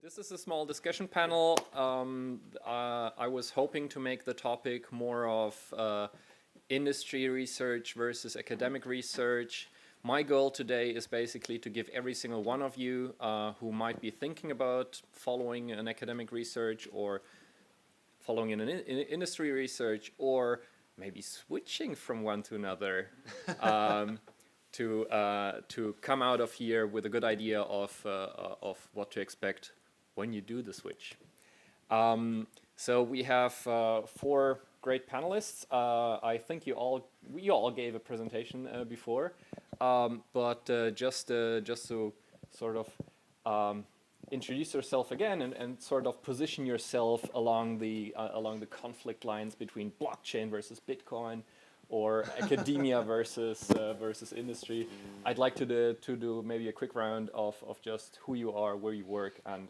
This is a small discussion panel. I was hoping to make the topic more of industry research versus academic research. My goal today is basically to give every single one of you who might be thinking about following an academic research or following an industry research or maybe switching from one to another to come out of here with a good idea of what to expect when you do the switch. So we have four great panelists. I think you all gave a presentation before, but just to sort of introduce yourself again and sort of position yourself along the conflict lines between blockchain versus Bitcoin, or academia versus industry. I'd like to do maybe a quick round of just who you are, where you work, and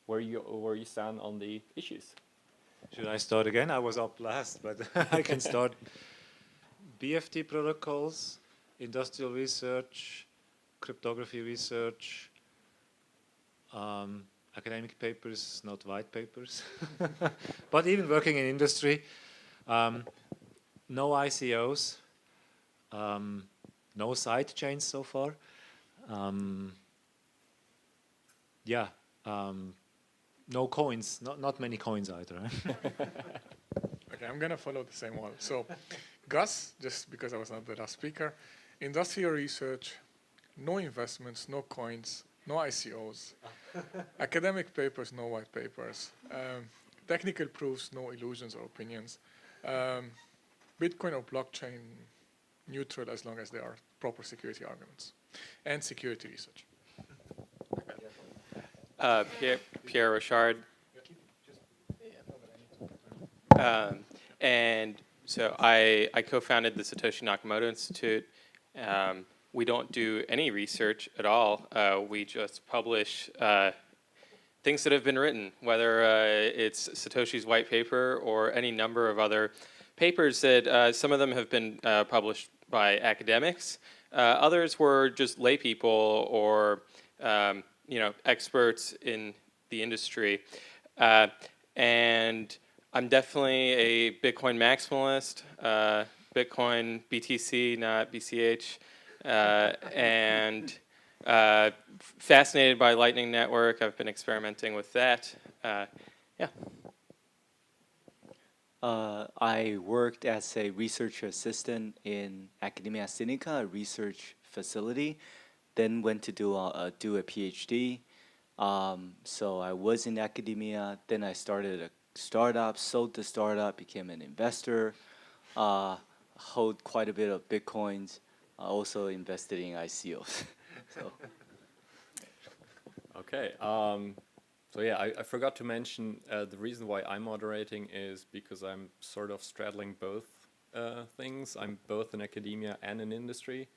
where you stand on the issues. Should I start again? I was up last, but I can start. BFT protocols, industrial research, cryptography research, academic papers, not white papers, but even working in industry. No ICOs, no side chains so far. No coins, not many coins either. Okay, I'm gonna follow the same one. So, Gus, just because I was not the last speaker, industrial research, no investments, no coins, no ICOs, academic papers, no white papers, technical proofs, no illusions or opinions. Bitcoin or blockchain neutral as long as there are proper security arguments, and security research. Pierre Rochard. And so I co-founded the Satoshi Nakamoto Institute. We don't do any research at all. We just publish things that have been written, whether it's Satoshi's white paper or any number of other papers that some of them have been published by academics. Others were just lay people or experts in the industry. And I'm definitely a Bitcoin maximalist, Bitcoin BTC, not BCH, and fascinated by Lightning Network. I've been experimenting with that. Yeah. I worked as a research assistant in Academia Sinica, a research facility, then went to do a PhD. So I was in academia, then I started a startup, sold the startup, became an investor, hold quite a bit of Bitcoins, also invested in ICOs. So. Okay. So yeah, I forgot to mention the reason why I'm moderating is because I'm sort of straddling both things. I'm both in academia and in industry.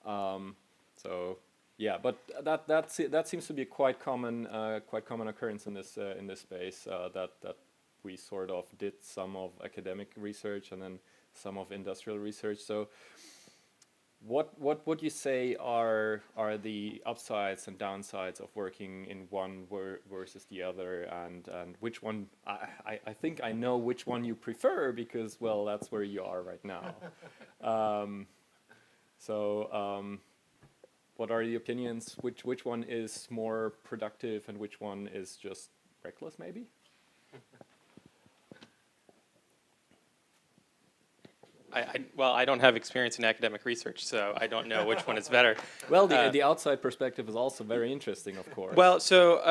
So yeah, but that seems to be a quite common occurrence in this space. That we sort of did some of academic research and then some of industrial research. So what would you say are the upsides and downsides of working in one versus the other, and which one? I think I know which one you prefer because, well, that's where you are right now. What are the opinions? Which one is more productive and which one is just reckless, maybe? I don't have experience in academic research, so I don't know which one is better. Well, the outside perspective is also very interesting, of course. Well, so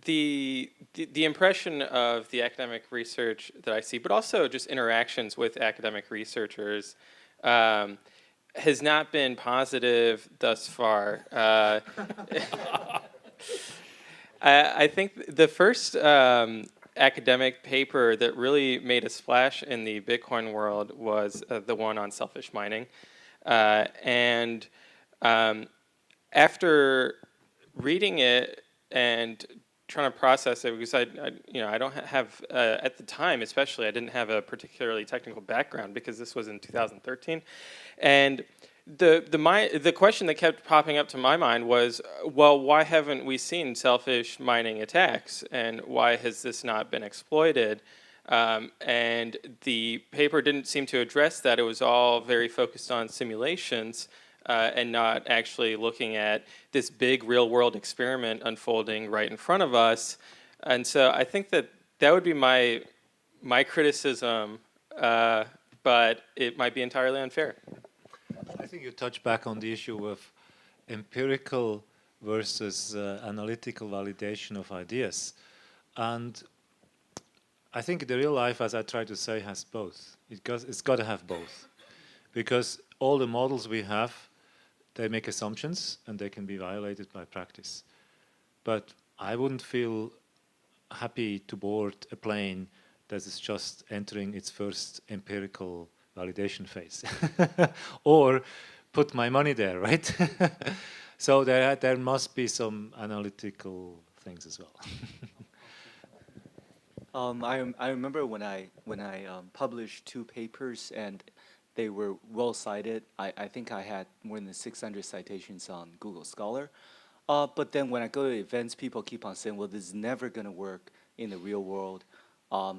the impression of the academic research that I see, but also just interactions with academic researchers, has not been positive thus far. I think the first academic paper that really made a splash in the Bitcoin world was the one on selfish mining. And after reading it and trying to process it, because I don't have, at the time especially, I didn't have a particularly technical background because this was in 2013. And the question that kept popping up to my mind was, well, why haven't we seen selfish mining attacks, and why has this not been exploited? And the paper didn't seem to address that. It was all very focused on simulations and not actually looking at this big real-world experiment unfolding right in front of us. And so I think that would be my criticism, but it might be entirely unfair. I think you touch back on the issue of empirical versus analytical validation of ideas. And I think the real life, as I try to say, has both. It's got to have both. Because all the models we have, they make assumptions and they can be violated by practice. But I wouldn't feel happy to board a plane that is just entering its first empirical validation phase, or put my money there, right? So there must be some analytical things as well. I remember when I published 2 papers and they were well cited. I think I had more than 600 citations on Google Scholar. But then when I go to events, people keep on saying, "Well, this is never going to work in the real world."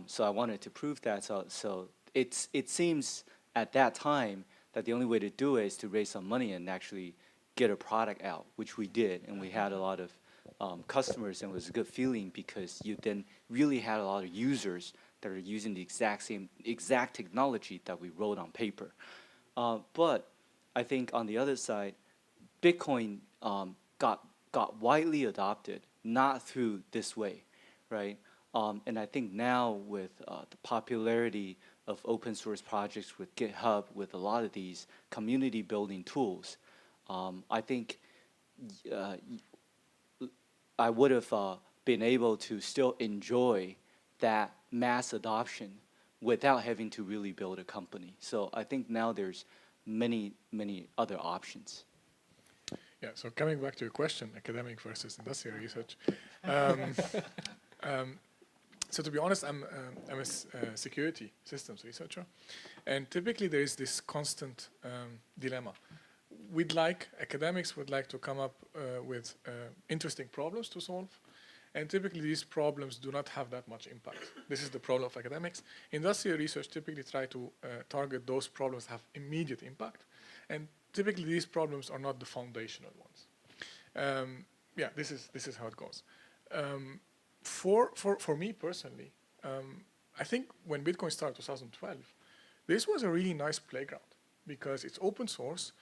So I wanted to prove that. So it seems at that time that the only way to do it is to raise some money and actually get a product out, which we did, and we had a lot of customers, and it was a good feeling because you then really had a lot of users that are using the exact technology that we wrote on paper. But I think on the other side, Bitcoin got widely adopted, not through this way, right? And I think now with the popularity of open source projects with GitHub, with a lot of these community building tools, I think I would have been able to still enjoy that mass adoption without having to really build a company. So I think now there's many other options. Yeah, so coming back to your question, academic versus industrial research. So to be honest, I'm a security systems researcher, and typically there is this constant dilemma. Academics would like to come up with interesting problems to solve, and typically these problems do not have that much impact. This is the problem of academics. Industrial research typically try to target those problems that have immediate impact, and typically these problems are not the foundational ones. Yeah, this is how it goes. For me personally, I think when Bitcoin started 2012, this was a really nice playground because it's open source.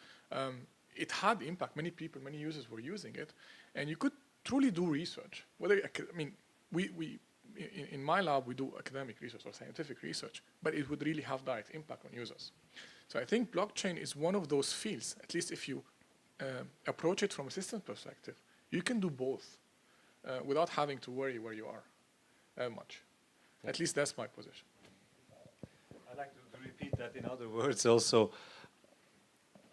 It had impact. Many people, many users were using it, and you could truly do research. In my lab we do academic research or scientific research, but it would really have direct impact on users. So I think blockchain is one of those fields. At least if you approach it from a systems perspective, you can do both without having to worry where you are much. Yeah. At least that's my position. I'd like to repeat that in other words also.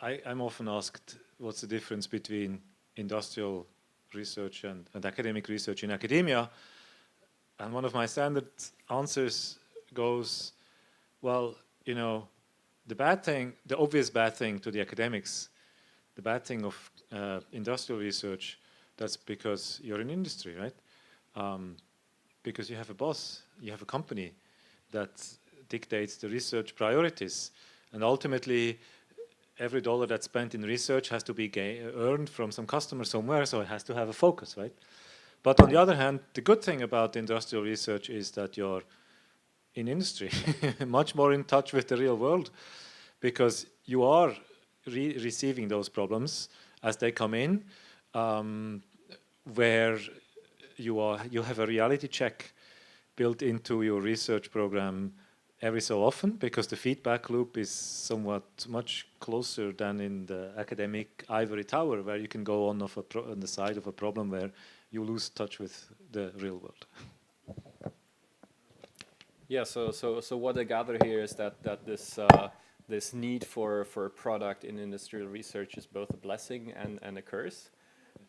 I'm often asked what's the difference between industrial research and academic research in academia. And one of my standard answers goes, well, you know, the obvious bad thing to the academics, the bad thing of industrial research, that's because you're in industry, right? Because you have a boss, you have a company that dictates the research priorities. And ultimately, every dollar that's spent in research has to be earned from some customer somewhere, so it has to have a focus, right? But on the other hand, the good thing about industrial research is that you're in industry, much more in touch with the real world, because you are receiving those problems as they come in, where you have a reality check built into your research program every so often, because the feedback loop is somewhat much closer than in the academic ivory tower, where you can go on the side of a problem where you lose touch with the real world. Yeah. So what I gather here is that this need for a product in industrial research is both a blessing and a curse.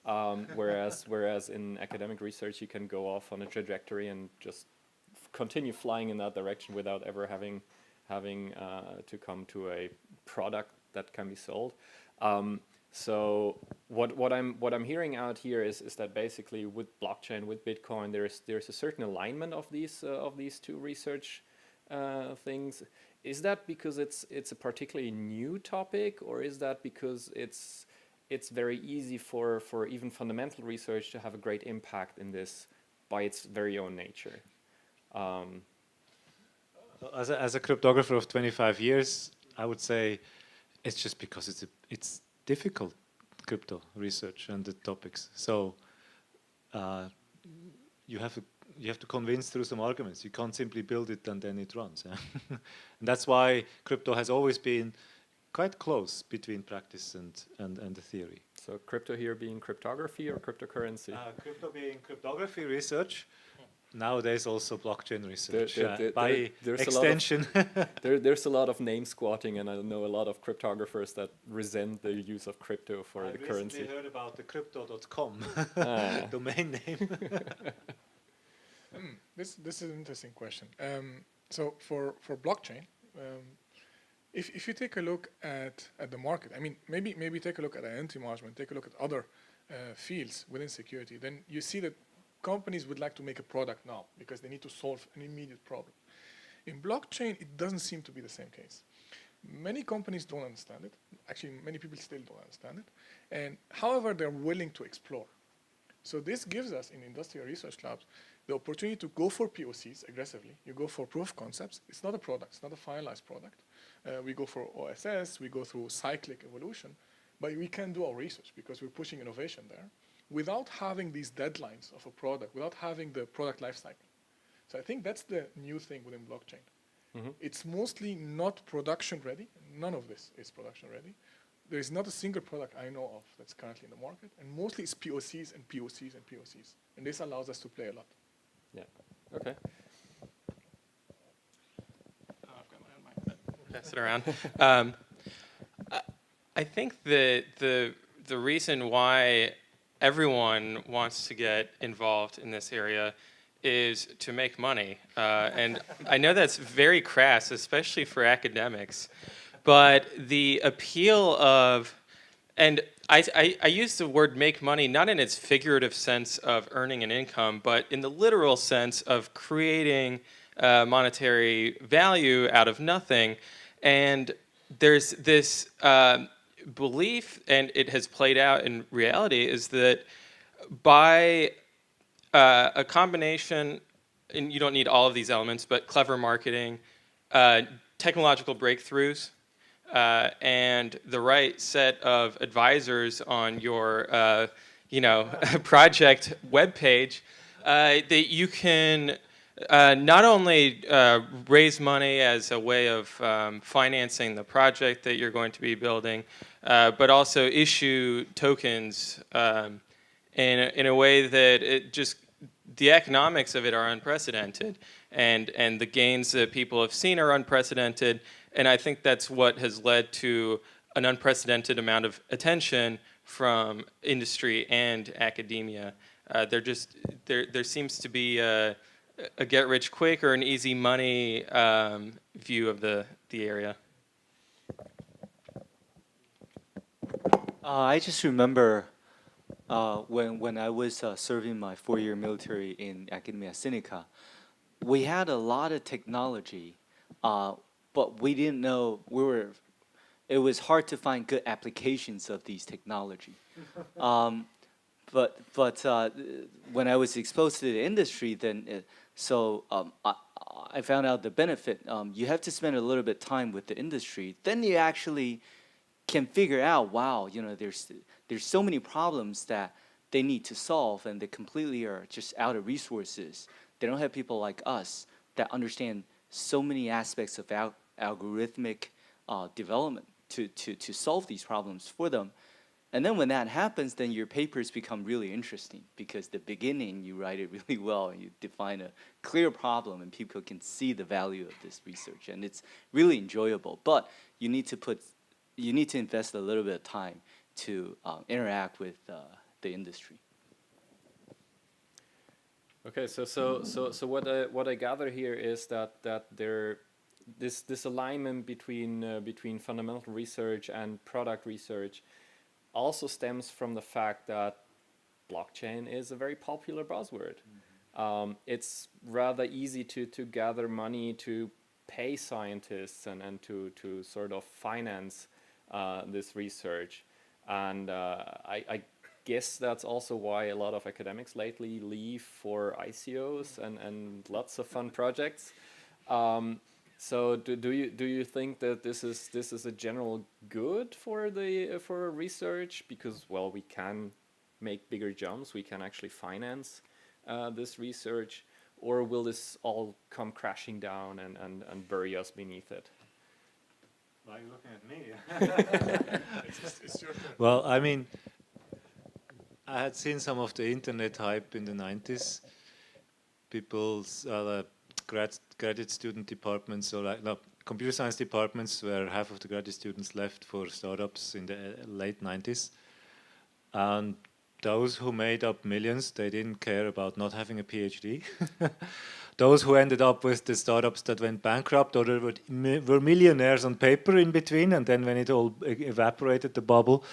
Whereas in academic research you can go off on a trajectory and just continue flying in that direction without ever having to come to a product that can be sold. So what I'm hearing out here is that basically with blockchain, with Bitcoin, there's a certain alignment of these two research things. Is that because it's a particularly new topic, or is that because it's very easy for even fundamental research to have a great impact in this by its very own nature? As a cryptographer of 25 years, I would say it's just because it's difficult, crypto research and the topics. So you have to convince through some arguments. You can't simply build it and then it runs. Yeah? And that's why crypto has always been quite close between practice and the theory. So crypto here being cryptography or cryptocurrency? Crypto being cryptography research. Nowadays also blockchain research. There's extension. There's a lot of name squatting, and I know a lot of cryptographers that resent the use of crypto for the currency. I recently heard about the crypto.com domain name. This is an interesting question. So for blockchain, if you take a look at the market, I mean, maybe take a look at identity management, take a look at other fields within security, then you see that companies would like to make a product now because they need to solve an immediate problem. In blockchain, it doesn't seem to be the same case. Many companies don't understand it. Actually, many people still don't understand it. And however, they're willing to explore. So this gives us in industrial research labs the opportunity to go for POCs aggressively. You go for proof of concepts. It's not a product. It's not a finalized product. We go for OSS. We go through cyclic evolution. But we can do our research because we're pushing innovation there without having these deadlines of a product, without having the product lifecycle. So I think that's the new thing within blockchain. Mm-hmm. It's mostly not production ready. None of this is production ready. There is not a single product I know of that's currently in the market, and mostly it's POCs and POCs and POCs. And this allows us to play a lot. Yeah, okay. I've got my own mic. Pass it around. I think that the reason why everyone wants to get involved in this area is to make money. And I know that's very crass, especially for academics. But the appeal of, and I use the word make money not in its figurative sense of earning an income, but in the literal sense of creating monetary value out of nothing. And there's this belief, and it has played out in reality, is that by a combination, and you don't need all of these elements, but clever marketing, technological breakthroughs, and the right set of advisors on your, project webpage, that you can not only raise money as a way of financing the project that you're going to be building, but also issue tokens in a way that it just, the economics of it are unprecedented, and the gains that people have seen are unprecedented, and I think that's what has led to an unprecedented amount of attention from industry and academia. There seems to be a get-rich-quick or an easy money view of the area. I just remember when I was serving my 4-year military in Academia Sinica, we had a lot of technology, but we didn't know it was hard to find good applications of these technology. But when I was exposed to the industry, then I found out the benefit. You have to spend a little bit of time with the industry. Then you actually can figure out, wow, there's so many problems that they need to solve, and they completely are just out of resources. They don't have people like us that understand so many aspects of algorithmic development to solve these problems for them. And then when that happens, then your papers become really interesting, because the beginning you write it really well and you define a clear problem and people can see the value of this research, and it's really enjoyable. But you need to invest a little bit of time to interact with the industry. Okay, so what I gather here is that this alignment between fundamental research and product research also stems from the fact that blockchain is a very popular buzzword. It's rather easy to gather money to pay scientists and to sort of finance this research. And I guess that's also why a lot of academics lately leave for ICOs and lots of fun projects. So do you think that this is a general good for research, because, well, we can make bigger jumps, we can actually finance this research, or will this all come crashing down and bury us beneath it? Why are you looking at me? It's your turn. Well, I mean, I had seen some of the internet hype in the 90s. People's graduate student departments, or like, no, computer science departments, where half of the graduate students left for startups in the late 90s. And those who made up millions, they didn't care about not having a PhD. Those who ended up with the startups that went bankrupt or were millionaires on paper in between, and then when it all evaporated, the bubble,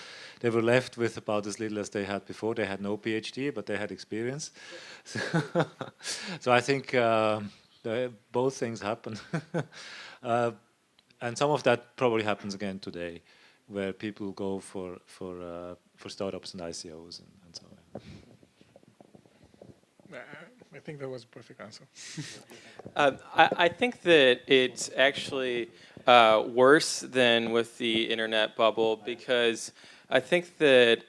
they were left with about as little as they had before. They had no PhD, but they had experience. So I think both things happen. And some of that probably happens again today, where people go for startups and ICOs and so on. I think that was a perfect answer. I think that it's actually worse than with the internet bubble, because I think that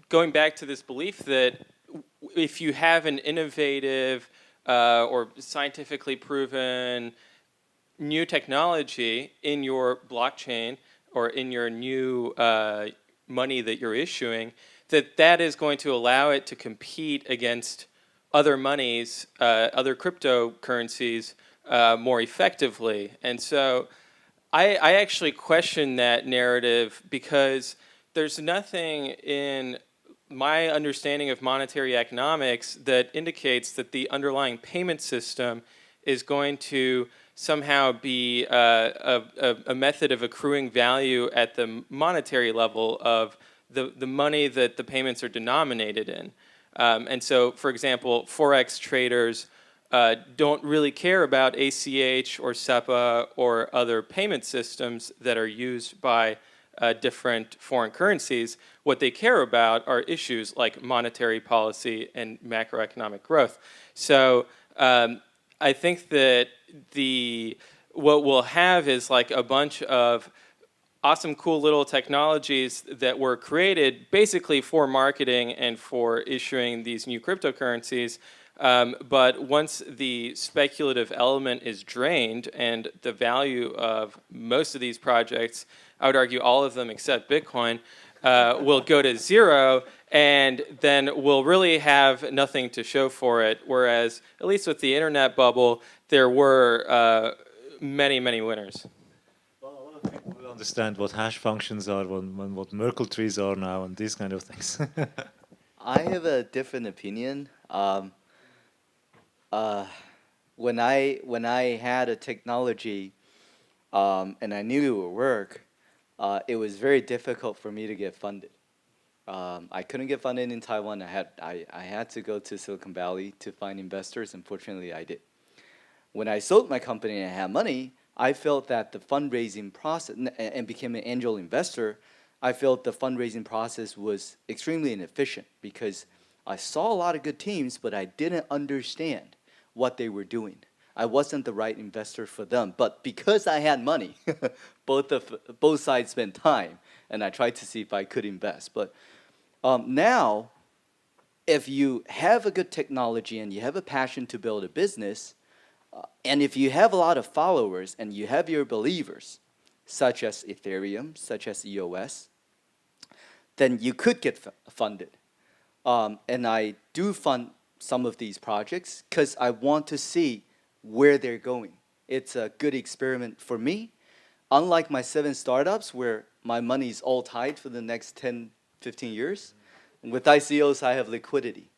going back to this belief that if you have an innovative or scientifically proven new technology in your blockchain or in your new money that you're issuing, that is going to allow it to compete against other monies, other cryptocurrencies more effectively. And so I actually question that narrative, because there's nothing in my understanding of monetary economics that indicates that the underlying payment system is going to somehow be a method of accruing value at the monetary level of the money that the payments are denominated in. And so, for example, Forex traders don't really care about ACH or SEPA or other payment systems that are used by different foreign currencies. What they care about are issues like monetary policy and macroeconomic growth. So I think that what we'll have is like a bunch of awesome, cool little technologies that were created basically for marketing and for issuing these new cryptocurrencies. But once the speculative element is drained and the value of most of these projects, I would argue all of them except Bitcoin, will go to zero, and then we'll really have nothing to show for it. Whereas, at least with the internet bubble, there were many, many winners. Well, a lot of people will understand what hash functions are, what Merkle trees are now, and these kind of things. I have a different opinion. When I had a technology and I knew it would work, it was very difficult for me to get funded. I couldn't get funded in Taiwan. I had to go to Silicon Valley to find investors. Unfortunately, I did. When I sold my company and I had money, I felt that the fundraising process, and became an angel investor, I felt the fundraising process was extremely inefficient, because I saw a lot of good teams, but I didn't understand what they were doing. I wasn't the right investor for them. But because I had money, both sides spent time, and I tried to see if I could invest. But now, if you have a good technology and you have a passion to build a business, and if you have a lot of followers and you have your believers, such as Ethereum, such as EOS, then you could get funded. And I do fund some of these projects because I want to see where they're going. It's a good experiment for me. Unlike my 7 startups where my money is all tied for the next 10, 15 years, with ICOs I have liquidity.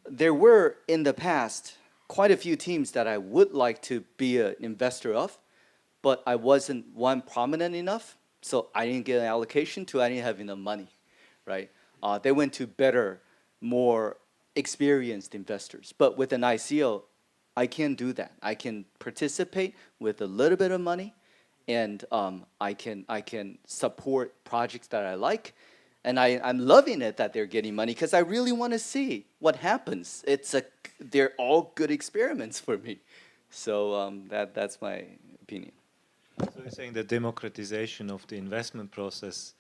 There were, in the past, quite a few teams that I would like to be an investor of, but I wasn't, one, prominent enough, so I didn't get an allocation. Two, I didn't have enough money, right? They went to better, more experienced investors. But with an ICO, I can do that. I can participate with a little bit of money, and I can support projects that I like. And I'm loving it that they're getting money because I really want to see what happens. They're all good experiments for me. So that's my opinion. So you're saying the democratization of the investment process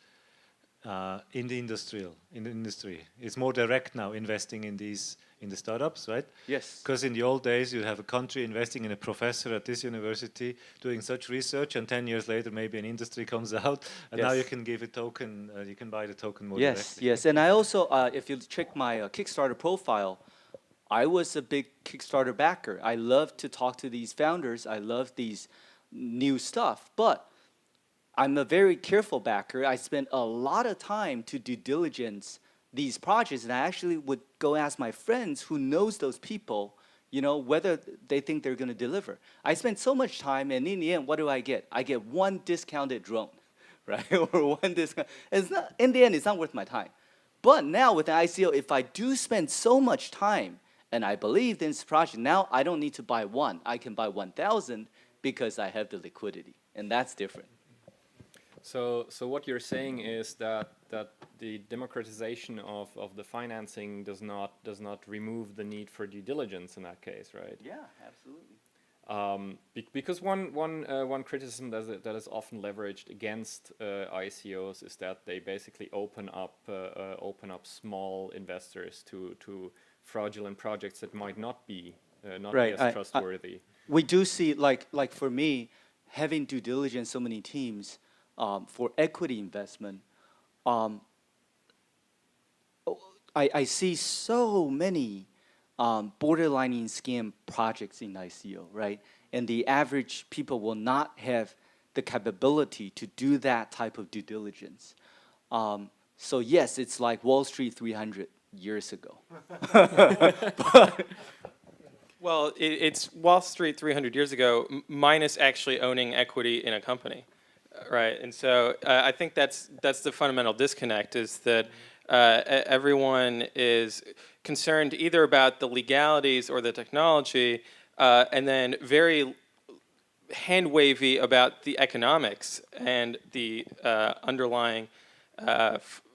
in the industry is more direct now, investing in the startups, right? Yes. Because in the old days, you have a country investing in a professor at this university doing such research, and 10 years later, maybe an industry comes out, and now you can give a token, you can buy the token more directly. Yes. And I also, if you check my Kickstarter profile, I was a big Kickstarter backer. I love to talk to these founders. I love these new stuff, but I'm a very careful backer. I spend a lot of time to due diligence these projects, and I actually would go ask my friends who knows those people, whether they think they're going to deliver. I spend so much time, and in the end, what do I get? I get one discounted drone, right? Or one discount. In the end, it's not worth my time. But now with an ICO, if I do spend so much time, and I believe in this project, now I don't need to buy one. I can buy 1,000 because I have the liquidity, and that's different. So what you're saying is that the democratization of the financing does not remove the need for due diligence in that case, right? Yeah, absolutely. Because one criticism that is often leveraged against ICOs is that they basically open up small investors to fraudulent projects that might not be as trustworthy. We do see, like for me, having due diligence so many teams for equity investment, I see so many borderlining scam projects in ICO, right? And the average people will not have the capability to do that type of due diligence. So yes, it's like Wall Street 300 years ago. Well, it's Wall Street 300 years ago, minus actually owning equity in a company, right? And so I think that's the fundamental disconnect, is that everyone is concerned either about the legalities or the technology, and then very hand-wavy about the economics and the underlying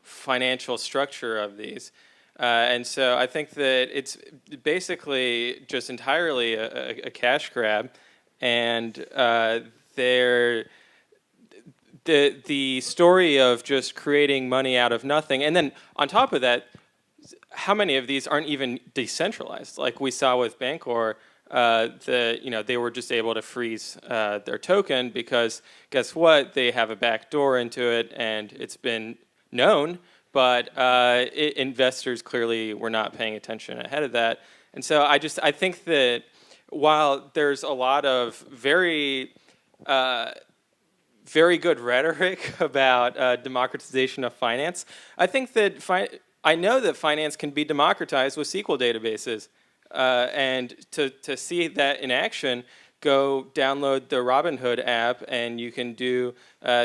financial structure of these. And so I think that it's basically just entirely a cash grab, and the story of just creating money out of nothing, and then on top of that, how many of these aren't even decentralized? Like we saw with Bancor, they were just able to freeze their token because guess what? They have a back door into it, and it's been known. But investors clearly were not paying attention ahead of that. And so I think that while there's a lot of very good rhetoric about democratization of finance, I think that I know that finance can be democratized with SQL databases. And to see that in action, go download the Robinhood app, and you can do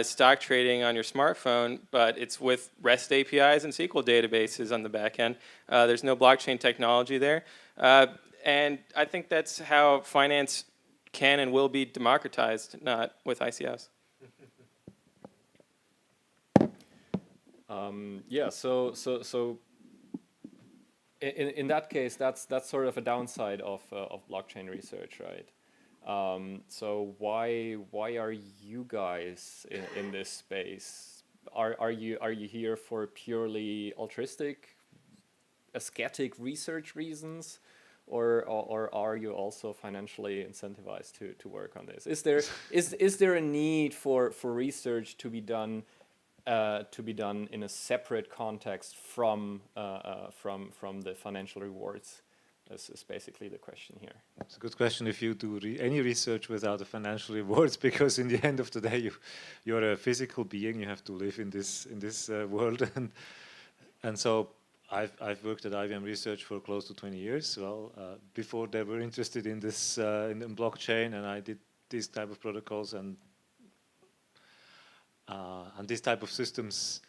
stock trading on your smartphone, but it's with REST APIs and SQL databases on the back end. There's no blockchain technology there. And I think that's how finance can and will be democratized, not with ICOs. So in that case, that's sort of a downside of blockchain research, right? So why are you guys in this space? Are you here for purely altruistic, ascetic research reasons, or are you also financially incentivized to work on this? Is there a need for research to be done in a separate context from the financial rewards? This is basically the question here. It's a good question if you do any research without the financial rewards, because in the end of the day, you're a physical being. You have to live in this world, and so I've worked at IBM Research for close to 20 years. Well, before they were interested in this in blockchain, and I did these type of protocols and these type of systems.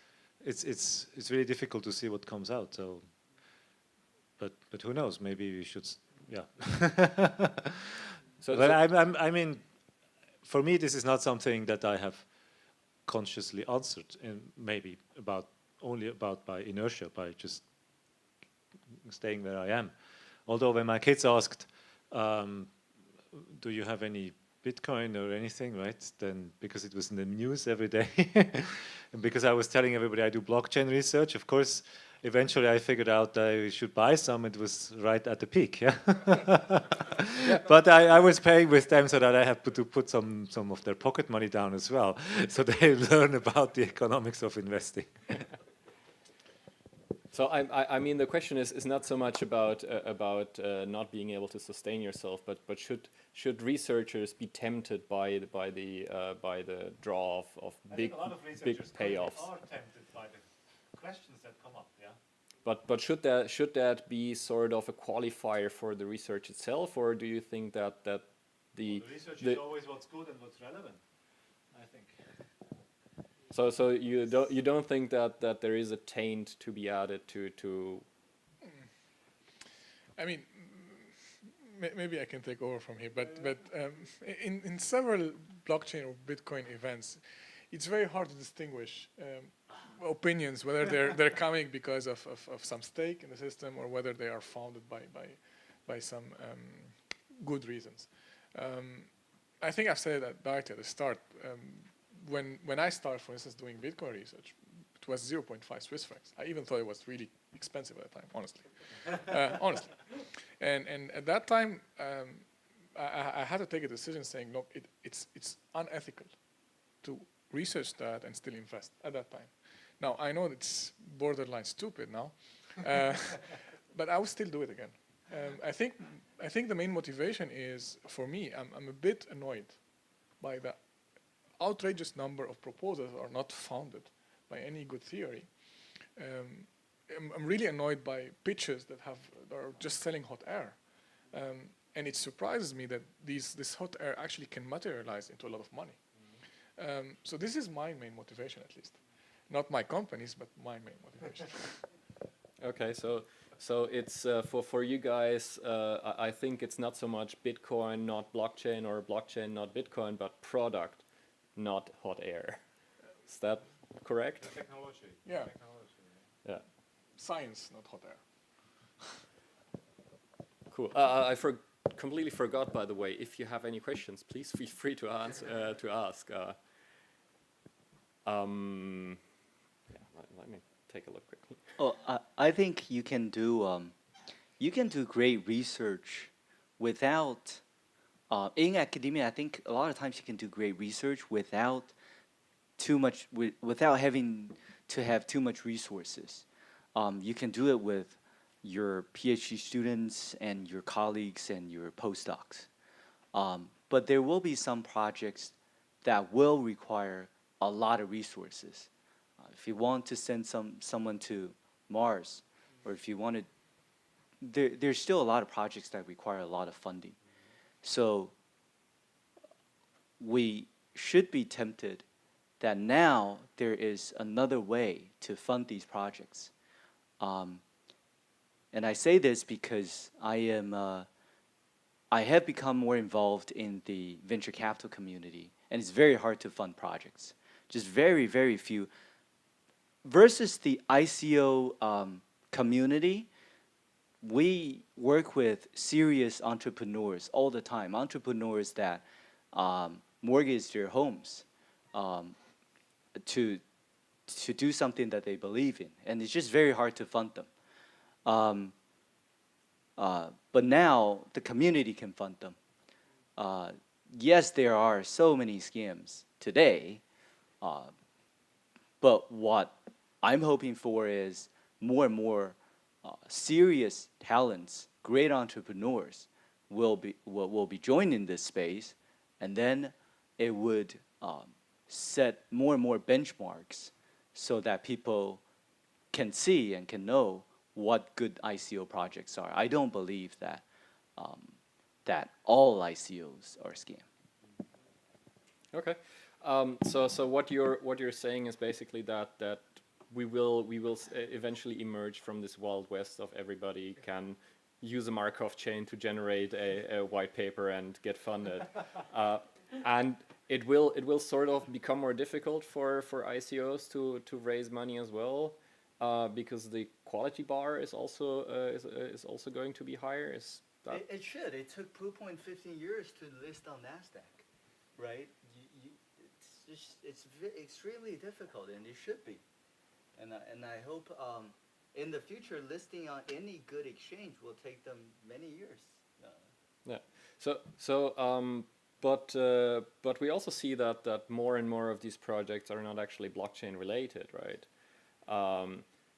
It's really difficult to see what comes out. So, but who knows? Maybe we should, yeah. But I mean, for me, this is not something that I have consciously answered, and maybe only by inertia, by just staying where I am. Although when my kids asked, do you have any Bitcoin or anything, right? Then because it was in the news every day, and because I was telling everybody I do blockchain research, of course, eventually I figured out I should buy some. It was right at the peak, yeah. But I was paying with them so that I have to put some of their pocket money down as well, so they learn about the economics of investing. So I mean, the question is not so much about not being able to sustain yourself, but should researchers be tempted by the draw of big payoffs? Are tempted by the questions that come up, yeah. But should that be sort of a qualifier for the research itself, or do you think that the research is always what's good and what's relevant, I think. So you don't think that there is a taint to be added to I mean, maybe I can take over from here, but in several blockchain or Bitcoin events, it's very hard to distinguish opinions, whether they're coming because of some stake in the system or whether they are founded by some good reasons. I think I've said that directly at the start. When I started, for instance, doing Bitcoin research, it was 0.5 Swiss francs. I even thought it was really expensive at the time, honestly. Honestly. And at that time, I had to take a decision saying, look, it's unethical to research that and still invest at that time. Now, I know it's borderline stupid now, but I will still do it again. I think the main motivation is, for me, I'm a bit annoyed by the outrageous number of proposals are not founded by any good theory. I'm really annoyed by pitches that are just selling hot air. And it surprises me that this hot air actually can materialize into a lot of money. So this is my main motivation, at least. Not my company's, but my main motivation. Okay, so it's for you guys. I think it's not so much Bitcoin, not blockchain, or blockchain, not Bitcoin, but product, not hot air. Is that correct? The technology. Yeah. Technology, yeah. Science, not hot air. Cool. I completely forgot, by the way. If you have any questions, please feel free to answer to ask. Yeah, let me take a look quickly. Oh, I think you can do great research without. In academia, I think a lot of times you can do great research without without having to have too much resources. You can do it with your PhD students and your colleagues and your postdocs. But there will be some projects that will require a lot of resources. If you want to send someone to Mars, or if you want to, there's still a lot of projects that require a lot of funding. So we should be tempted that now there is another way to fund these projects. And I say this because I have become more involved in the venture capital community, and it's very hard to fund projects. Just very, very few. Versus the ICO community, we work with serious entrepreneurs all the time. Entrepreneurs that mortgage their homes to do something that they believe in, and it's just very hard to fund them. But now the community can fund them. Yes, there are so many scams today, but what I'm hoping for is more and more serious talents, great entrepreneurs will be joining this space, and then it would set more and more benchmarks so that people can see and can know what good ICO projects are. I don't believe that that all ICOs are scam. Okay. So what you're saying is basically that we will eventually emerge from this wild west of everybody can use a Markov chain to generate a white paper and get funded, and it will sort of become more difficult for ICOs to raise money as well, because the quality bar is also going to be higher. Is that It should. It took Proofpoint 15 years to list on NASDAQ, right? It's extremely difficult, and it should be. And I hope in the future, listing on any good exchange will take them many years. Yeah. But we also see that more and more of these projects are not actually blockchain related, right?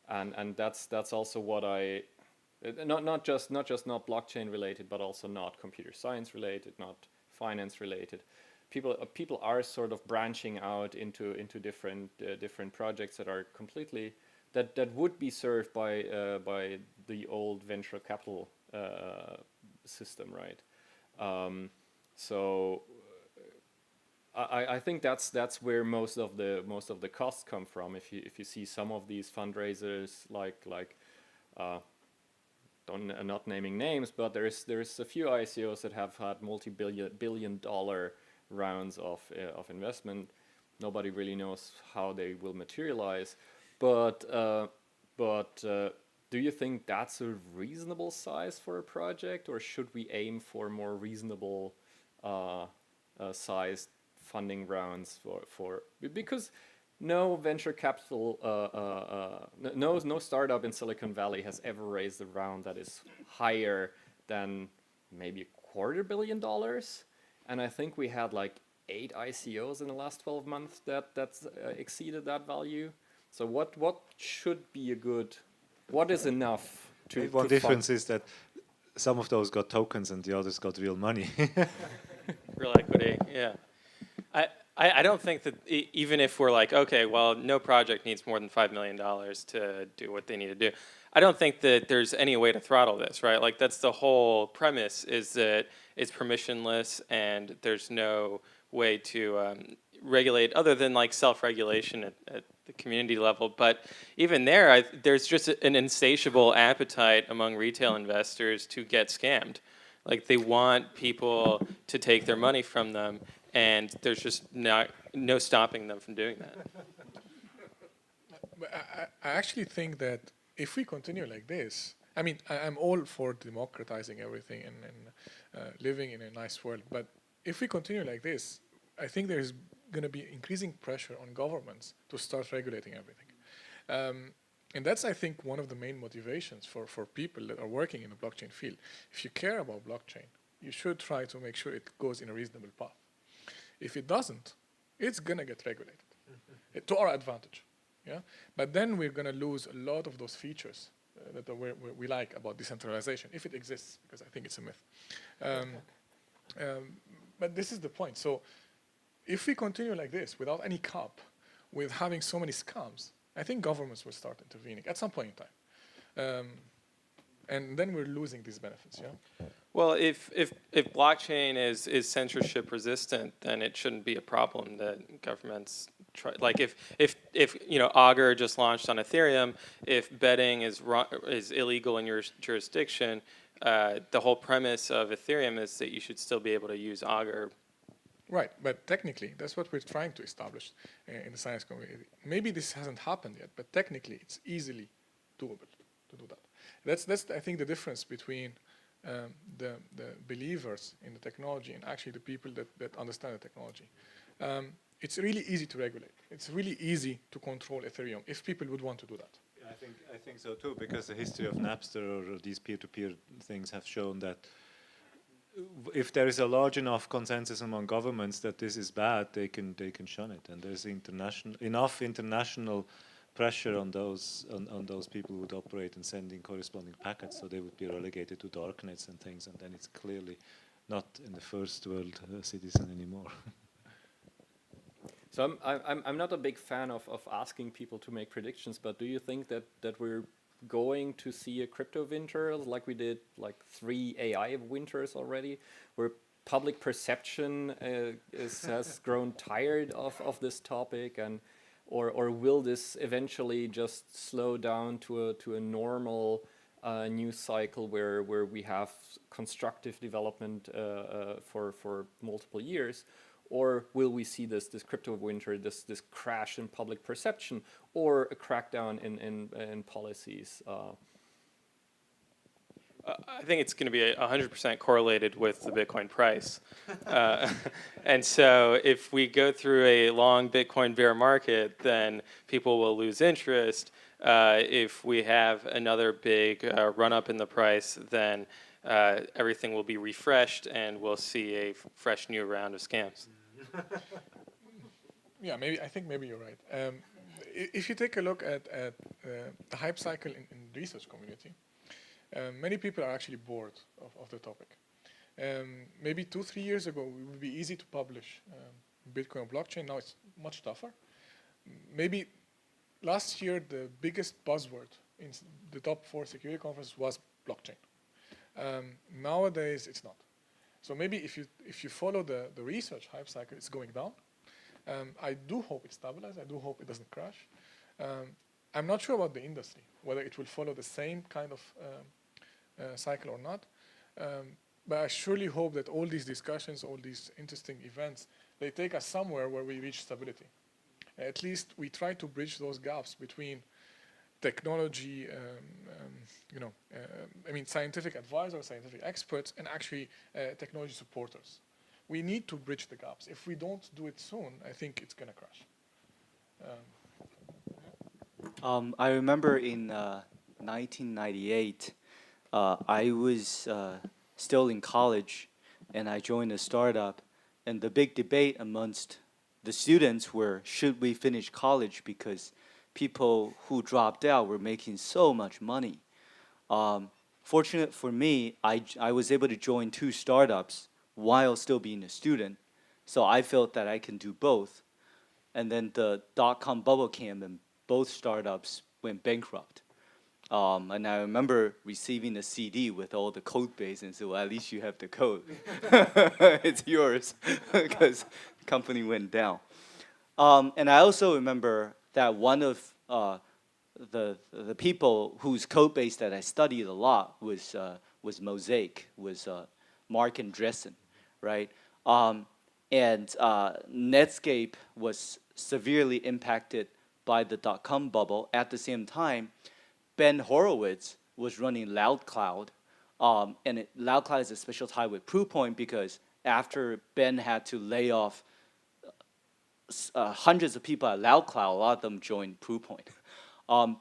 And that's also what I not just not blockchain related, but also not computer science related, not finance related. People are sort of branching out into different projects that are completely that would be served by the old venture capital system, right? So I think that's where most of the costs come from. If you see some of these fundraisers like not naming names, but there's a few ICOs that have had multi-billion dollar rounds of investment. Nobody really knows how they will materialize, but do you think that's a reasonable size for a project, or should we aim for more reasonable sized funding rounds for because no venture capital no startup in Silicon Valley has ever raised a round that is higher than maybe $250 million. And I think we had like 8 ICOs in the last 12 months that's exceeded that value. So what should be what is enough to One to difference is that some of those got tokens and the others got real money. Real equity, yeah. I don't think that even if we're like, okay, well, no project needs more than $5 million to do what they need to do, I don't think that there's any way to throttle this, right? Like that's the whole premise, is that it's permissionless and there's no way to regulate other than like self-regulation at the community level. But even there, there's just an insatiable appetite among retail investors to get scammed. Like they want people to take their money from them, and there's just no stopping them from doing that. But I actually think that if we continue like this, I mean, I'm all for democratizing everything and living in a nice world. But if we continue like this, I think there's going to be increasing pressure on governments to start regulating everything. And that's, I think, one of the main motivations for people that are working in the blockchain field. If you care about blockchain, you should try to make sure it goes in a reasonable path. If it doesn't, it's going to get regulated to our advantage. Yeah? But then we're going to lose a lot of those features that we like about decentralization, if it exists, because I think it's a myth. But this is the point. So if we continue like this, without any cap, with having so many scams, I think governments will start intervening at some point in time. And then we're losing these benefits, yeah? Well, if blockchain is censorship resistant, then it shouldn't be a problem that governments try. Like if Augur just launched on Ethereum, if betting is illegal in your jurisdiction, the whole premise of Ethereum is that you should still be able to use Augur. Right, but technically, that's what we're trying to establish in the science community. Maybe this hasn't happened yet, but technically, it's easily doable to do that. That's I think, the difference between the believers in the technology and actually the people that understand the technology. It's really easy to regulate. It's really easy to control Ethereum if people would want to do that. Yeah, I think so too, because the history of Napster or these peer-to-peer things have shown that if there is a large enough consensus among governments that this is bad, they can shun it, and there's enough international pressure on those people who would operate and sending corresponding packets, so they would be relegated to darknets and things, and then it's clearly not in the first world citizen anymore. So I'm not a big fan of asking people to make predictions, but do you think that we're going to see a crypto winter like we did like 3 AI winters already, where public perception has grown tired of this topic, and or will this eventually just slow down to a normal news cycle where we have constructive development for multiple years? Or will we see this crypto winter, this crash in public perception, or a crackdown in policies? I think it's going to be 100% correlated with the Bitcoin price. And so if we go through a long Bitcoin bear market, then people will lose interest. If we have another big run up in the price, then everything will be refreshed and we'll see a fresh new round of scams. Yeah, I think maybe you're right. If you take a look at the hype cycle in the research community, many people are actually bored of the topic. Maybe 2-3 years ago, it would be easy to publish Bitcoin blockchain. Now it's much tougher. Maybe last year, the biggest buzzword in the top 4 security conferences was blockchain. Nowadays, it's not. So maybe if you follow the research hype cycle, it's going down. I do hope it stabilizes. I do hope it doesn't crash. I'm not sure about the industry, whether it will follow the same kind of cycle or not. But I surely hope that all these discussions, all these interesting events, they take us somewhere where we reach stability. At least we try to bridge those gaps between technology, scientific advisors, scientific experts, and actually technology supporters. We need to bridge the gaps. If we don't do it soon, I think it's going to crash. I remember in 1998, I was still in college, and I joined a startup, and the big debate amongst the students were, should we finish college because people who dropped out were making so much money. Fortunate for me, I was able to join 2 startups while still being a student, so I felt that I can do both. And then the dot-com bubble came, and both startups went bankrupt. And I remember receiving a CD with all the code base and said, well, at least you have the code. It's yours, because the company went down. And I also remember that one of the people whose code base that I studied a lot was Mosaic, was Mark and Ghassan, right? And Netscape was severely impacted by the dot-com bubble. At the same time, Ben Horowitz was running LoudCloud, and LoudCloud is a special tie with Proofpoint because after Ben had to lay off hundreds of people at LoudCloud, a lot of them joined Proofpoint.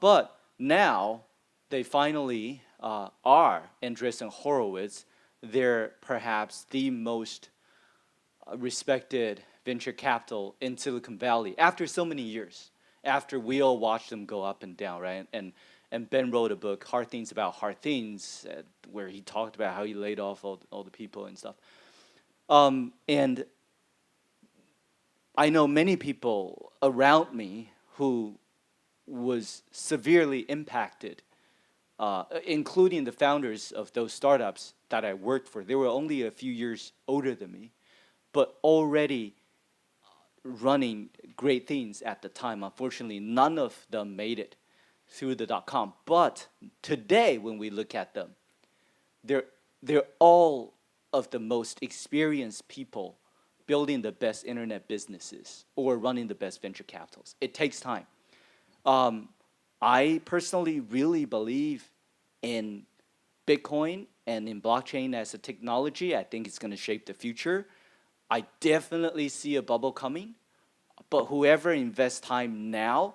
But now they finally are, Andreessen and Horowitz, they're perhaps the most respected venture capital in Silicon Valley after so many years, after we all watched them go up and down, right? And Ben wrote a book, Hard Things About Hard Things, where he talked about how he laid off all the people and stuff. And I know many people around me who was severely impacted, including the founders of those startups that I worked for. They were only a few years older than me, but already running great things at the time. Unfortunately, none of them made it through the dot-com. But today, when we look at them, they're all of the most experienced people building the best internet businesses or running the best venture capitals. It takes time. I personally really believe in Bitcoin and in blockchain as a technology. I think it's going to shape the future. I definitely see a bubble coming, but whoever invests time now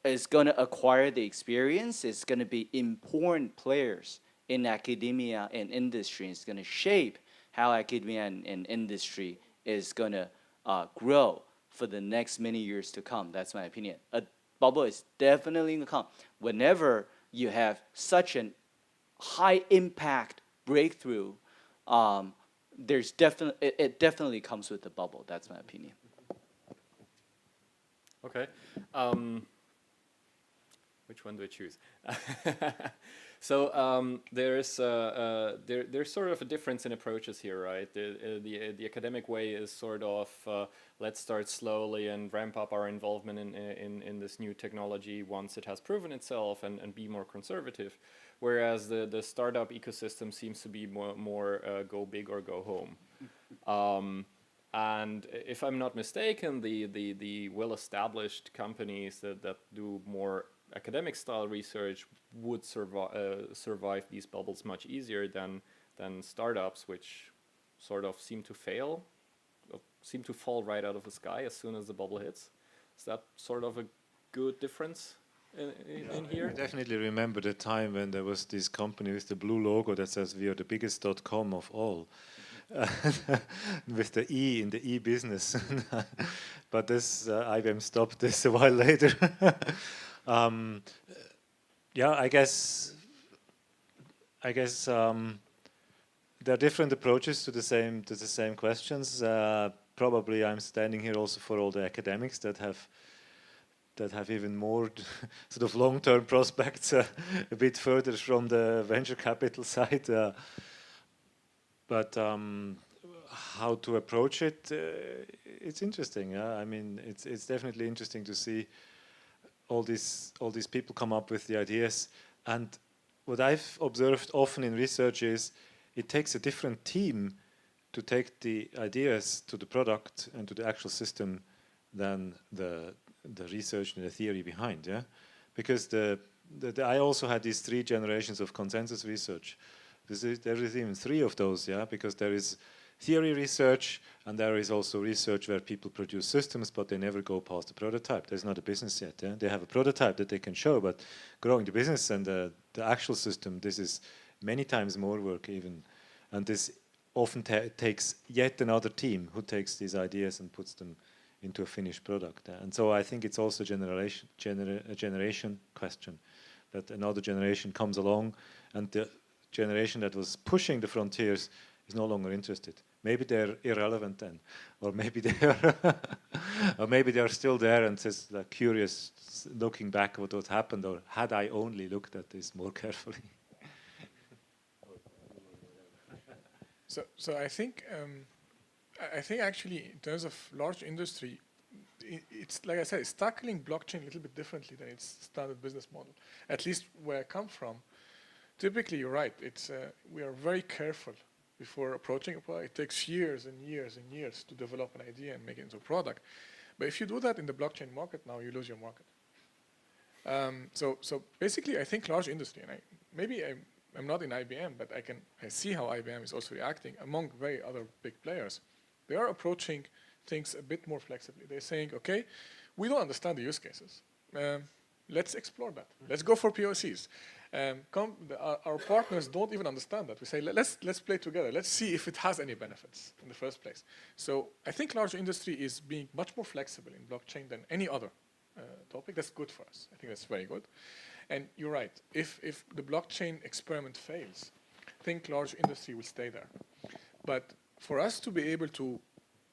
is going to acquire the experience. It's going to be important players in academia and industry. It's going to shape how academia and industry is going to grow for the next many years to come. That's my opinion. A bubble is definitely going to come. Whenever you have such an high impact breakthrough, it definitely comes with a bubble. That's my opinion. Okay. which one do I choose? So there's sort of a difference in approaches here, right? The academic way is sort of let's start slowly and ramp up our involvement in this new technology once it has proven itself, and be more conservative. Whereas the startup ecosystem seems to be more go big or go home. And if I'm not mistaken, the well-established companies that do more academic style research would survive these bubbles much easier than startups, which sort of seem to fall right out of the sky as soon as the bubble hits. Is that sort of a good difference in here? I definitely remember the time when there was this company with the blue logo that says we are the biggest .com of all. With the E in the e-business. But this IBM stopped this a while later. Yeah, I guess there are different approaches to the same questions. Probably I'm standing here also for all the academics that have even more sort of long-term prospects, a bit further from the venture capital side. But how to approach it, it's interesting. I mean, it's definitely interesting to see all these people come up with the ideas. And what I've observed often in research is it takes a different team to take the ideas to the product and to the actual system than the research and the theory behind. Yeah, because I also had these 3 generations of consensus research. There is even 3 of those, yeah, because there is theory research, and there is also research where people produce systems, but they never go past the prototype. There's not a business yet. Yeah? They have a prototype that they can show, but growing the business and the actual system, this is many times more work even. And this often takes yet another team who takes these ideas and puts them into a finished product. And so I think it's also a generation question, that another generation comes along, and the generation that was pushing the frontiers is no longer interested. Maybe they're irrelevant then, or maybe they are still there and just like curious, looking back at what happened, or had I only looked at this more carefully. So I think actually in terms of large industry, it's like I said, it's tackling blockchain a little bit differently than its standard business model. At least where I come from, typically you're right. It's we are very careful before approaching a product. It takes years and years and years to develop an idea and make it into a product. But if you do that in the blockchain market now, you lose your market. So basically, I think large industry, and I'm not in IBM, but I see how IBM is also reacting among very other big players. They are approaching things a bit more flexibly. They're saying, okay, we don't understand the use cases. Let's explore that. Let's go for POCs. Our partners don't even understand that. We say, let's play together. Let's see if it has any benefits in the first place. So I think large industry is being much more flexible in blockchain than any other topic. That's good for us. I think that's very good. And you're right. If the blockchain experiment fails, I think large industry will stay there. But for us to be able to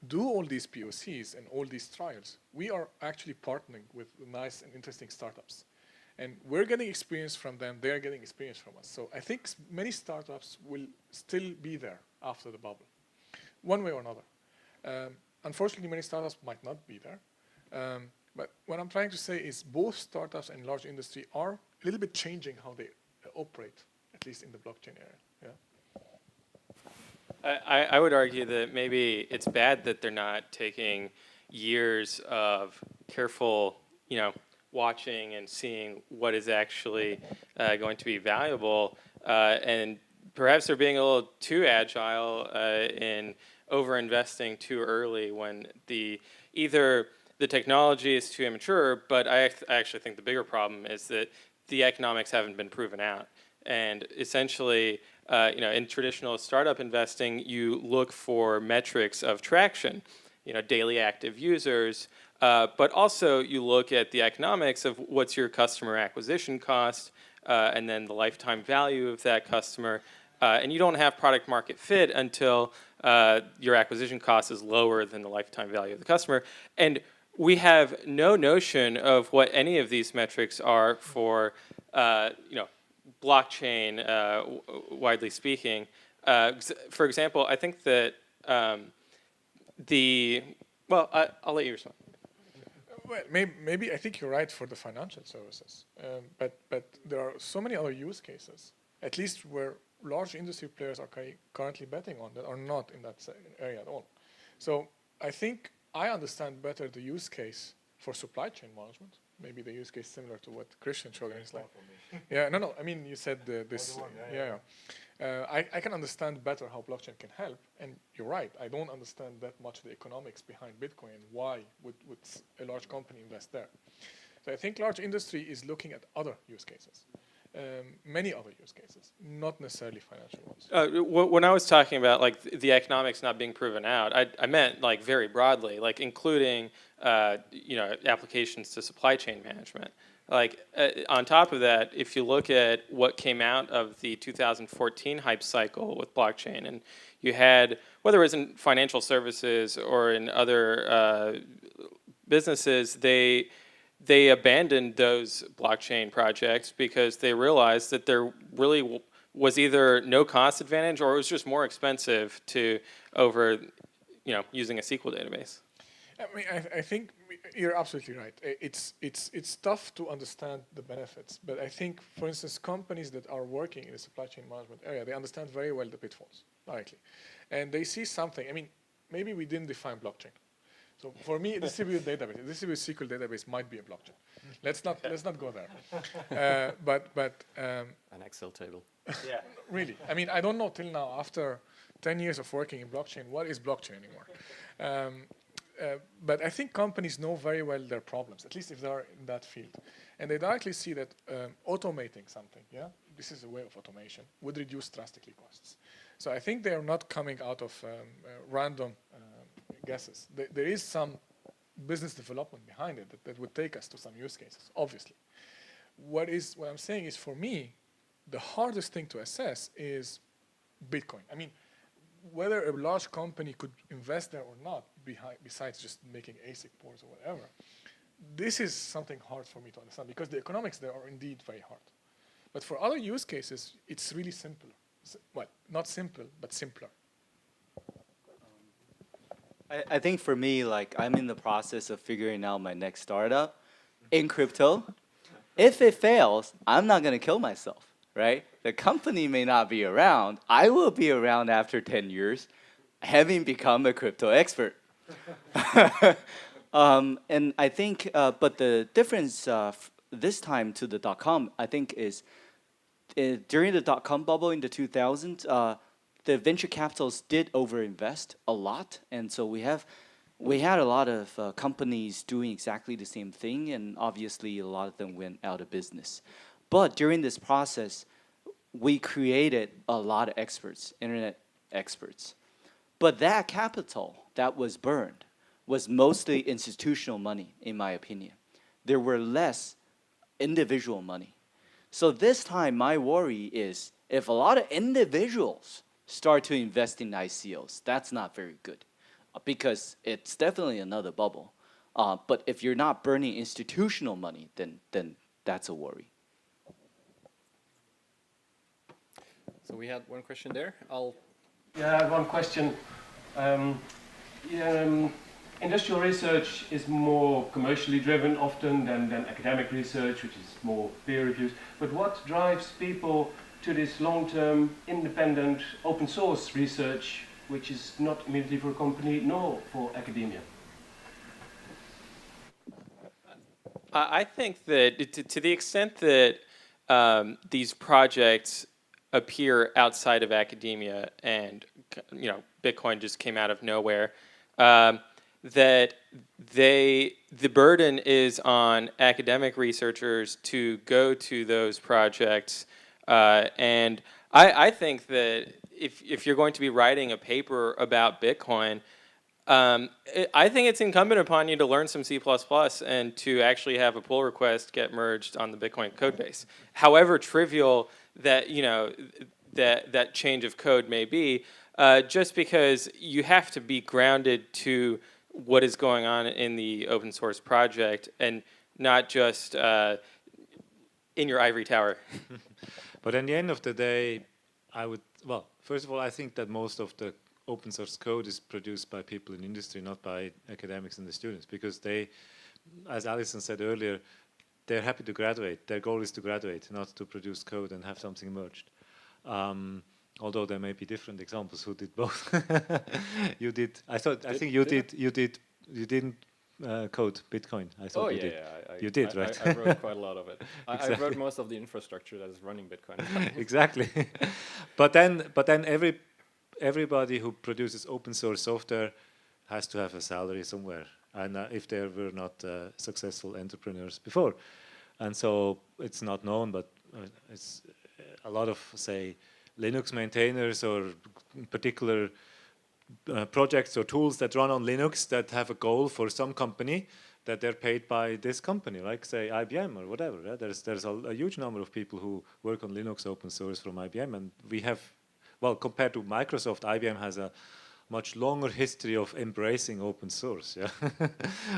do all these POCs and all these trials, we are actually partnering with nice and interesting startups. And we're getting experience from them, they're getting experience from us. So I think many startups will still be there after the bubble, one way or another. Unfortunately, many startups might not be there. But what I'm trying to say is both startups and large industry are a little bit changing how they operate, at least in the blockchain area. Yeah. I would argue that maybe it's bad that they're not taking years of careful, watching and seeing what is actually going to be valuable, and perhaps they're being a little too agile in over-investing too early when either the technology is too immature, but I actually think the bigger problem is that the economics haven't been proven out. And essentially, in traditional startup investing, you look for metrics of traction, daily active users, but also you look at the economics of what's your customer acquisition cost, and then the lifetime value of that customer. And you don't have product market fit until your acquisition cost is lower than the lifetime value of the customer. And we have no notion of what any of these metrics are for, blockchain, widely speaking. For example, I think that I'll let you respond. Well, maybe I think you're right for the financial services, but there are so many other use cases, at least where large industry players are currently betting on, that are not in that area at all. So I think I understand better the use case for supply chain management. Maybe the use case similar to what Christian showed in his slide. Yeah, no. I mean, you said this. Yeah. I can understand better how blockchain can help, and you're right. I don't understand that much the economics behind Bitcoin and why would a large company invest there. So I think large industry is looking at other use cases, many other use cases, not necessarily financial ones. When I was talking about like the economics not being proven out, I meant like very broadly, like including applications to supply chain management. Like on top of that, if you look at what came out of the 2014 hype cycle with blockchain, and you had, whether it was in financial services or in other businesses, they abandoned those blockchain projects because they realized that there really was either no cost advantage or it was just more expensive over using a SQL database. I mean, I think you're absolutely right. It's tough to understand the benefits, but I think, for instance, companies that are working in the supply chain management area, they understand very well the pitfalls directly, and they see something. I mean, maybe we didn't define blockchain. So for me, a distributed SQL database might be a blockchain. Let's not go there. But An Excel table. Yeah. really, I mean, I don't know till now, after 10 years of working in blockchain, what is blockchain anymore? But I think companies know very well their problems, at least if they are in that field. And they directly see that automating something, this is a way of automation, would reduce drastically costs. So I think they are not coming out of random guesses. There is some business development behind it that would take us to some use cases, obviously. What I'm saying is, for me, the hardest thing to assess is Bitcoin. I mean, whether a large company could invest there or not, besides just making ASIC boards or whatever, this is something hard for me to understand, because the economics there are indeed very hard. But for other use cases, it's really simple. Well, not simple, but simpler. I think for me, like, I'm in the process of figuring out my next startup in crypto. If it fails, I'm not going to kill myself, right? The company may not be around. I will be around after 10 years, having become a crypto expert. And I think, but the difference this time to the .com, I think, is during the .com bubble in the 2000s, the venture capitals did overinvest a lot, and so we had a lot of companies doing exactly the same thing, and obviously a lot of them went out of business. But during this process, we created a lot of experts, internet experts. But that capital that was burned was mostly institutional money, in my opinion. There were less individual money. So this time, my worry is if a lot of individuals start to invest in ICOs, that's not very good, because it's definitely another bubble. But if you're not burning institutional money, then that's a worry. So we had one question there. I have one question. Industrial research is more commercially driven often than academic research, which is more peer reviews. But what drives people to this long-term, independent, open source research, which is not immediately for a company nor for academia? I think that to the extent that these projects appear outside of academia, and Bitcoin just came out of nowhere, that the burden is on academic researchers to go to those projects, and I think that if you're going to be writing a paper about Bitcoin, I think it's incumbent upon you to learn some C++ and to actually have a pull request get merged on the Bitcoin code base. However trivial that that change of code may be, just because you have to be grounded to what is going on in the open source project and not just in your ivory tower. But at the end of the day, well, first of all, I think that most of the open source code is produced by people in industry, not by academics and the students, because they, as Alison said earlier, they're happy to graduate. Their goal is to graduate, not to produce code and have something merged. Although there may be different examples who did both. You did. I think you did. You didn't code Bitcoin. I thought Oh you yeah, did. yeah. You did, right? I wrote quite a lot of it. I Exactly. wrote most of the infrastructure that is running Bitcoin. Exactly. but then everybody who produces open source software has to have a salary somewhere, and if they were not successful entrepreneurs before, and so it's not known, but it's a lot of, say, Linux maintainers or particular projects or tools that run on Linux that have a goal for some company that they're paid by this company, like say IBM or whatever. Right? There's a huge number of people who work on Linux open source from IBM, and we have, well, compared to Microsoft, IBM has a much longer history of embracing open source. Yeah,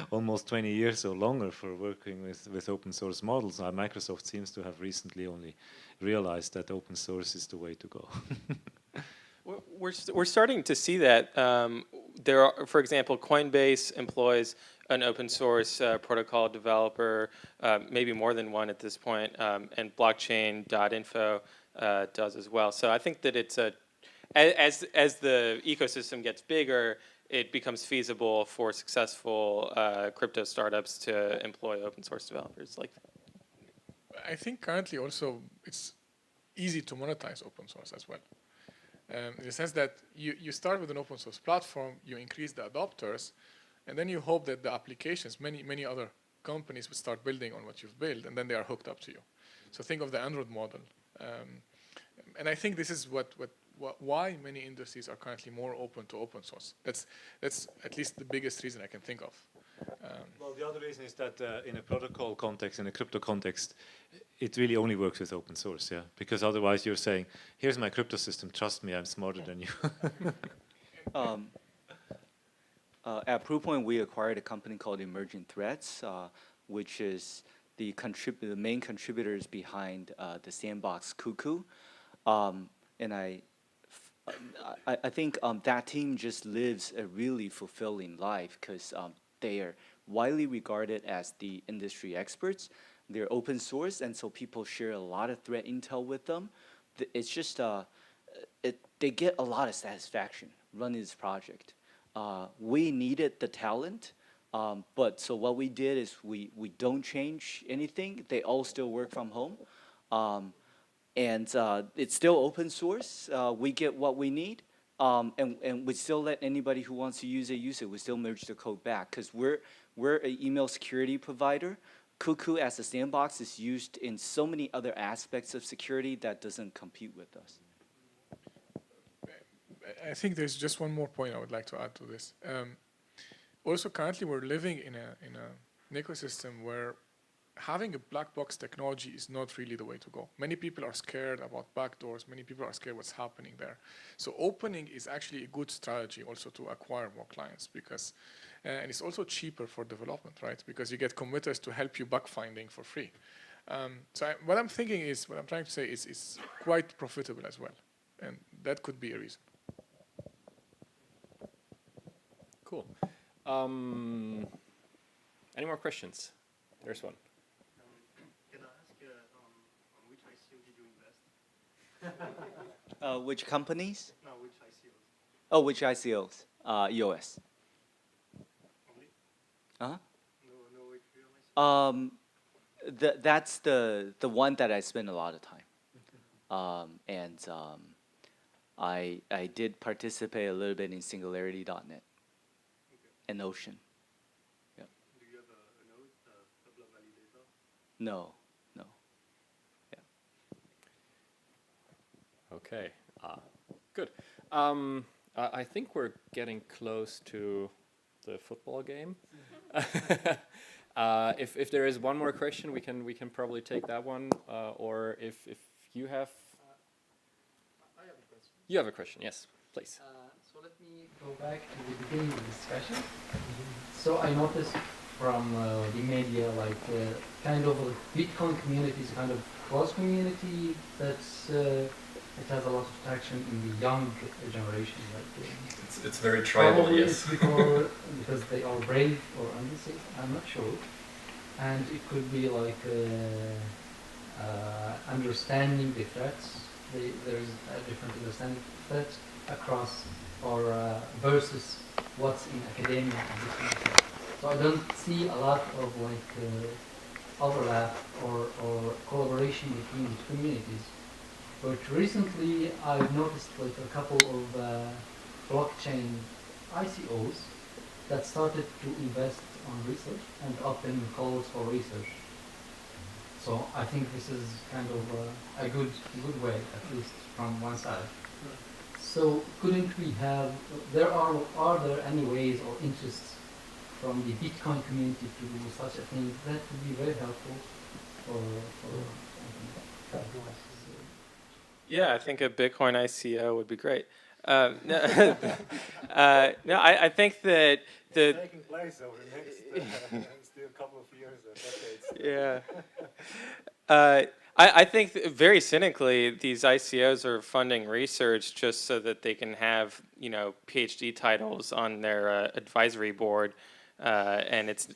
almost 20 years or longer for working with open source models. Microsoft seems to have recently only realized that open source is the way to go. We're starting to see that. There are, for example, Coinbase employs an open source protocol developer, maybe more than one at this point, and blockchain.info does as well. So I think that it's as the ecosystem gets bigger, it becomes feasible for successful crypto startups to employ open source developers like that. I think currently also it's easy to monetize open source as well. In the sense that you start with an open source platform, you increase the adopters, and then you hope that the applications, many other companies will start building on what you've built, and then they are hooked up to you. So think of the Android model. And I think this is why many industries are currently more open to open source. That's at least the biggest reason I can think of. Well, the other reason is that in a protocol context, in a crypto context, it really only works with open source, yeah. Because otherwise, you're saying, "Here's my crypto system. Trust me, I'm smarter than you." At Proofpoint, we acquired a company called Emerging Threads, which is the main contributors behind the sandbox Cuckoo, and I think that team just lives a really fulfilling life because they are widely regarded as the industry experts. They're open source, and so people share a lot of threat intel with them. It's just they get a lot of satisfaction running this project. We needed the talent, but so what we did is we don't change anything. They all still work from home, and it's still open source. We get what we need, and we still let anybody who wants to use it. We still merge the code back because we're an email security provider. Cuckoo as a sandbox is used in so many other aspects of security that doesn't compete with us. I think there's just one more point I would like to add to this. Also, currently we're living in an ecosystem where having a black box technology is not really the way to go. Many people are scared about backdoors. Many people are scared what's happening there. So opening is actually a good strategy also to acquire more clients because, and it's also cheaper for development, right? Because you get committers to help you bug finding for free. What I'm trying to say is it's quite profitable as well. And that could be a reason. Cool. Any more questions? There's one. Can I ask on which ICO did you invest? Which companies? No, which ICOs? Oh, which ICOs? EOS. Only? Uh-huh. No Ethereum ICO? That's the one that I spend a lot of time. And I did participate a little bit in Singularity.net and Ocean. Yeah. Do you have a node, a block validator? No. Yeah. Okay. Good. I think we're getting close to the football game. If there is one more question, we can probably take that one. Or if you have. I have a question. You have a question, yes. Please. So let me go back to the beginning of the discussion. So I noticed from the media, like kind of Bitcoin community is kind of close community that's it has a lot of traction in the young generation. Like It's very tribal, probably yes. it's because they are brave or ambitious. I'm not sure, and it could be like understanding the threats. There's a different understanding of threats across or versus what's in academia and different. So I don't see a lot of like overlap or collaboration between the communities. But recently I've noticed like a couple of blockchain ICOs that started to invest on research and open calls for research. So I think this is kind of a good way, at least from one side. So couldn't we have, are there any ways or interests from the Bitcoin community to do such a thing? That would be very helpful for Yeah, I think a Bitcoin ICO would be great. No, no, I think that the Taking place over the next still couple of years or decades. yeah. I think very cynically, these ICOs are funding research just so that they can have, you know, PhD titles on their advisory board, and it's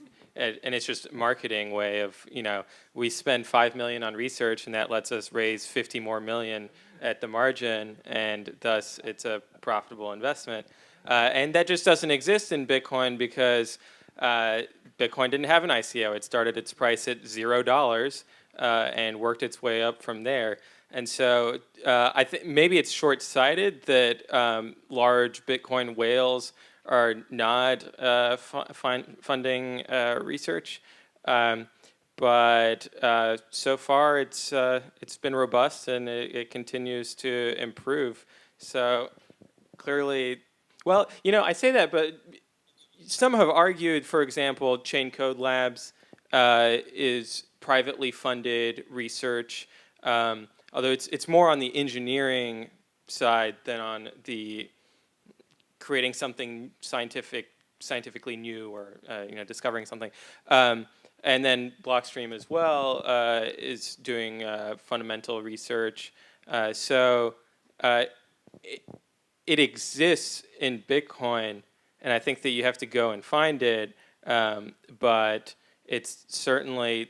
just a marketing way of, you know, we spend $5 million on research and that lets us raise 50 more million at the margin, and thus it's a profitable investment. And that just doesn't exist in Bitcoin because Bitcoin didn't have an ICO. It started its price at $0 and worked its way up from there. And so I think maybe it's short-sighted that large Bitcoin whales are not funding research, but so far it's been robust and it continues to improve. So clearly, well, you know, I say that, but some have argued, for example, Chain Code Labs is privately funded research, although it's more on the engineering side than on the creating something scientifically new or you know, discovering something. And then Blockstream as well is doing fundamental research. So it exists in Bitcoin, and I think that you have to go and find it. But it's certainly,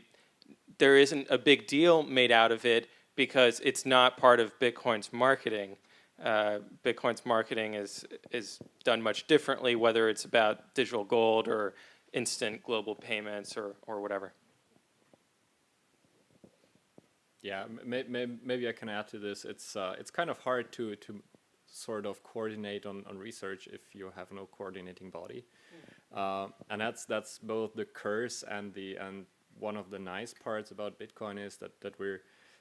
there isn't a big deal made out of it because it's not part of Bitcoin's marketing. Bitcoin's marketing is done much differently, whether it's about digital gold or instant global payments or whatever. Yeah, maybe I can add to this. It's kind of hard to sort of coordinate on research if you have no coordinating body, and that's both the curse and one of the nice parts about Bitcoin is that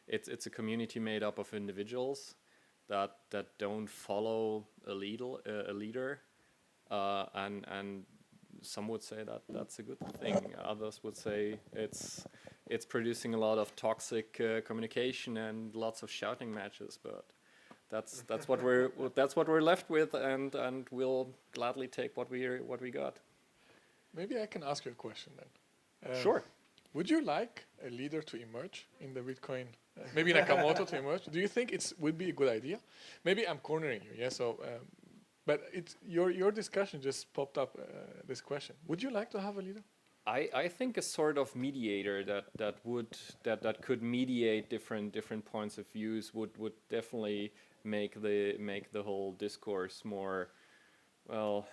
it's a community made up of individuals that don't follow a leader, and some would say that that's a good thing. Others would say it's producing a lot of toxic communication and lots of shouting matches. But that's what we're left with, and we'll gladly take what we got. Maybe I can ask you a question then. Sure. Would you like a leader to emerge in the Bitcoin? Maybe Nakamoto to emerge? Do you think it would be a good idea? Maybe I'm cornering you, yeah. So, but it's your discussion just popped up this question. Would you like to have a leader? I think a sort of mediator that could mediate different points of views would definitely make the whole discourse more, well,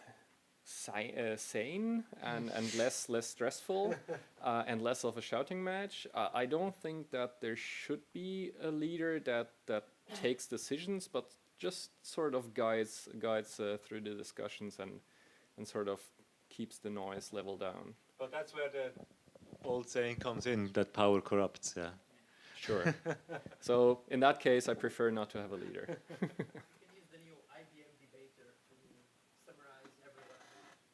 sane and less stressful and less of a shouting match. I don't think that there should be a leader that takes decisions, but just sort of guides through the discussions and sort of keeps the noise level down. But that's where the old saying comes in, that power corrupts. Yeah. Sure. So in that case, I prefer not to have a leader. You can use the new IBM debater to summarize everyone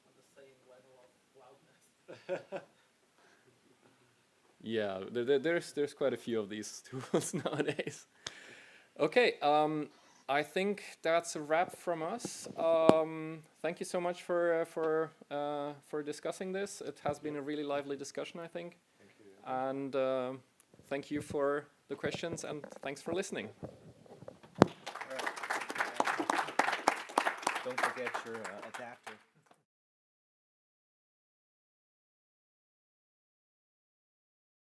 on the same level of loudness. Yeah, there's quite a few of these tools nowadays. Okay, I think that's a wrap from us. Thank you so much for discussing this. It has been a really lively discussion, I think. Thank you. And thank you for the questions, and thanks for listening. Don't forget your adapter.